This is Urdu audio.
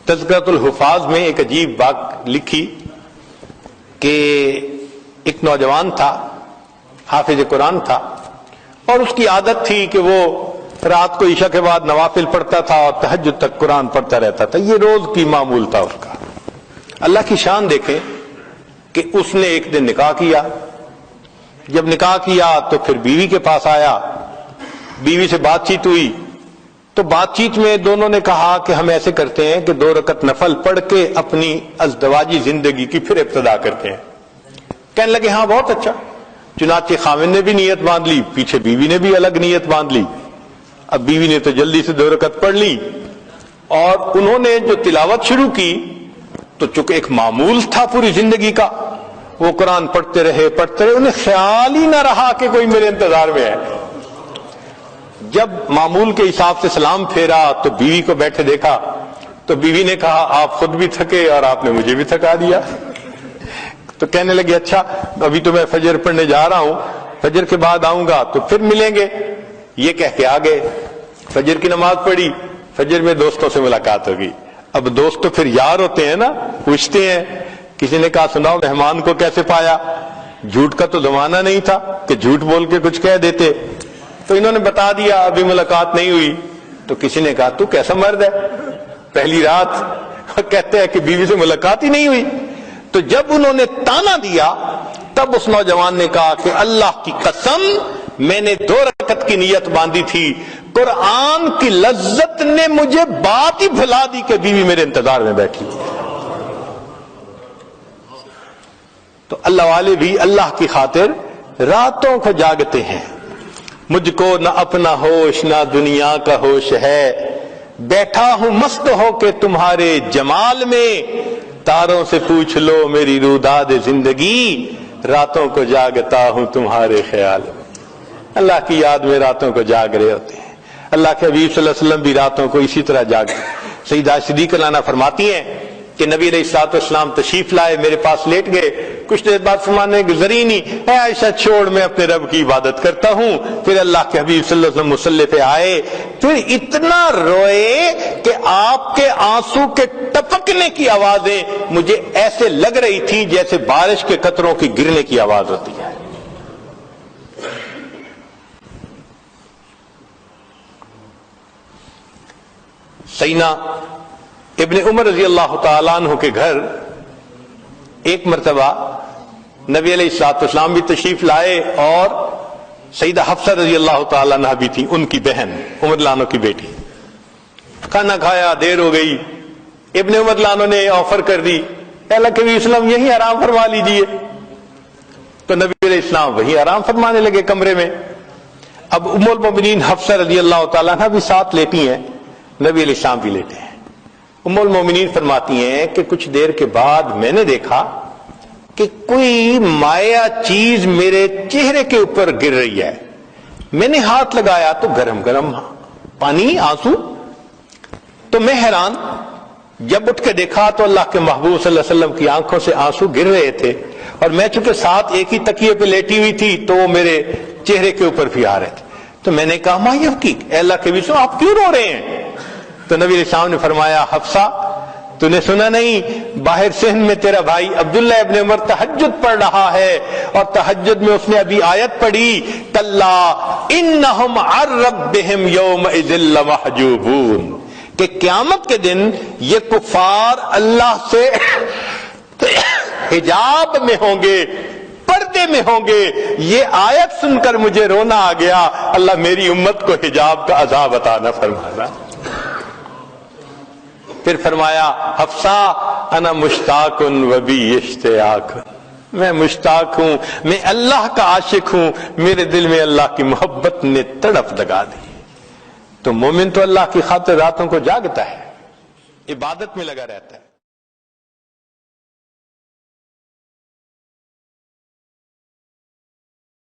تذکرۃ الحفاظ میں ایک عجیب بات لکھی کہ ایک نوجوان تھا، حافظ قرآن تھا، اور اس کی عادت تھی کہ وہ رات کو عشاء کے بعد نوافل پڑھتا تھا اور تہجد تک قرآن پڑھتا رہتا تھا. یہ روز کی معمول تھا اس کا. اللہ کی شان دیکھیں کہ اس نے ایک دن نکاح کیا. جب نکاح کیا تو پھر بیوی کے پاس آیا، بیوی سے بات چیت ہوئی، تو بات چیت میں دونوں نے کہا کہ ہم ایسے کرتے ہیں کہ 2 رکعت نفل پڑھ کے اپنی ازدواجی زندگی کی پھر ابتدا کرتے ہیں. کہنے لگے ہاں بہت اچھا. چنانچہ خاوند نے بھی نیت باندھ لی، پیچھے بیوی نے بھی الگ نیت باندھ لی. اب بیوی نے تو جلدی سے 2 رکعت پڑھ لی، اور انہوں نے جو تلاوت شروع کی تو چونکہ ایک معمول تھا پوری زندگی کا، وہ قرآن پڑھتے رہے، انہیں خیال ہی نہ رہا کہ کوئی میرے انتظار میں ہے. جب معمول کے حساب سے سلام پھیرا تو بیوی کو بیٹھے دیکھا تو بیوی نے کہا آپ خود بھی تھکے اور آپ نے مجھے بھی تھکا دیا. تو کہنے لگے اچھا ابھی تو میں فجر پڑھنے جا رہا ہوں، فجر کے بعد آؤں گا تو پھر ملیں گے. یہ کہہ کے آ گئے، فجر کی نماز پڑھی، فجر میں دوستوں سے ملاقات ہوگی. اب دوست تو پھر یار ہوتے ہیں نا، پوچھتے ہیں. کسی نے کہا سناؤ مہمان کو کیسے پایا؟ جھوٹ کا تو زمانہ نہیں تھا کہ جھوٹ بول کے کچھ کہہ دیتے. تو انہوں نے بتا دیا ابھی ملاقات نہیں ہوئی. تو کسی نے کہا تو کیسا مرد ہے، پہلی رات کہتے ہیں کہ بیوی سے ملاقات ہی نہیں ہوئی. تو جب انہوں نے تانا دیا تب اس نوجوان نے کہا کہ اللہ کی قسم میں نے 2 رکعت کی نیت باندھی تھی، قرآن کی لذت نے مجھے بات ہی بھلا دی کہ بیوی میرے انتظار میں بیٹھی. تو اللہ والے بھی اللہ کی خاطر راتوں کو جاگتے ہیں. مجھ کو نہ اپنا ہوش نہ دنیا کا ہوش ہے، بیٹھا ہوں مست ہو کے تمہارے جمال میں، تاروں سے پوچھ لو میری روداد زندگی، راتوں کو جاگتا ہوں تمہارے خیال میں. اللہ کی یاد میں راتوں کو جاگ رہے ہوتے ہیں. اللہ کے حبیب صلی اللہ علیہ وسلم بھی راتوں کو اسی طرح جاگتے. سیدہ صدیقہ لانا فرماتی ہیں کہ نبی علیہ الصلوۃ والسلام تشریف لائے، میرے پاس لیٹ گئے. کچھ دیر بعد فرمانے گزری نہیں، اے عائشہ چھوڑ میں اپنے رب کی عبادت کرتا ہوں. پھر اللہ کے حبیب صلی اللہ علیہ وسلم مصلی پہ آئے، پھر اتنا روئے کہ آپ کے آنسو کے ٹپکنے کی آوازیں مجھے ایسے لگ رہی تھی جیسے بارش کے قطروں کی گرنے کی آواز ہوتی ہے. سیدنا ابن عمر رضی اللہ تعالیٰ عنہ کے گھر ایک مرتبہ نبی علیہ الصلوۃ والسلام بھی تشریف لائے اور سیدہ حفصہ رضی اللہ تعالیٰ عنہ بھی تھی، ان کی بہن عمر لانو کی بیٹی. کھانا کھایا، دیر ہو گئی. ابن عمر لانو نے آفر کر دی اللہ کے وسلم یہی آرام فرما لیجئے. تو نبی علیہ السلام وہی آرام فرمانے لگے کمرے میں. اب ام المومنین حفصہ رضی اللہ تعالیٰ عنہ بھی ساتھ لیٹی ہیں، نبی علیہ السلام بھی لیٹے ہیں. ام المومنین فرماتی ہیں کہ کچھ دیر کے بعد میں نے دیکھا کہ کوئی مائع چیز میرے چہرے کے اوپر گر رہی ہے. میں نے ہاتھ لگایا تو گرم گرم پانی، آنسو. تو میں حیران، جب اٹھ کے دیکھا تو اللہ کے محبوب صلی اللہ علیہ وسلم کی آنکھوں سے آنسو گر رہے تھے، اور میں چونکہ ساتھ ایک ہی تکیے پہ لیٹی ہوئی تھی تو وہ میرے چہرے کے اوپر بھی آ رہے تھے. تو میں نے کہا ما یبکی، اے اللہ کے وسلم آپ کیوں رو رہے ہیں؟ تو نبی علیہ السلام نے فرمایا حفصہ تو نے سنا نہیں، باہر صحن میں تیرا بھائی عبداللہ ابن عمر تہجد پڑھ رہا ہے، اور تہجد میں اس نے ابھی آیت پڑھی کلا انہم عن ربہم یومئذ لمحجوبون، کہ قیامت کے دن یہ کفار اللہ سے حجاب میں ہوں گے، پردے میں ہوں گے. یہ آیت سن کر مجھے رونا آ گیا، اللہ میری امت کو حجاب کا عذاب عطا نہ فرمانا. پھر فرمایا حفصہ انا مشتاق و بی اشتیاق، میں مشتاق ہوں، میں اللہ کا عاشق ہوں، میرے دل میں اللہ کی محبت نے تڑپ لگا دی. تو مومن تو اللہ کی خاطر راتوں کو جاگتا ہے، عبادت میں لگا رہتا ہے.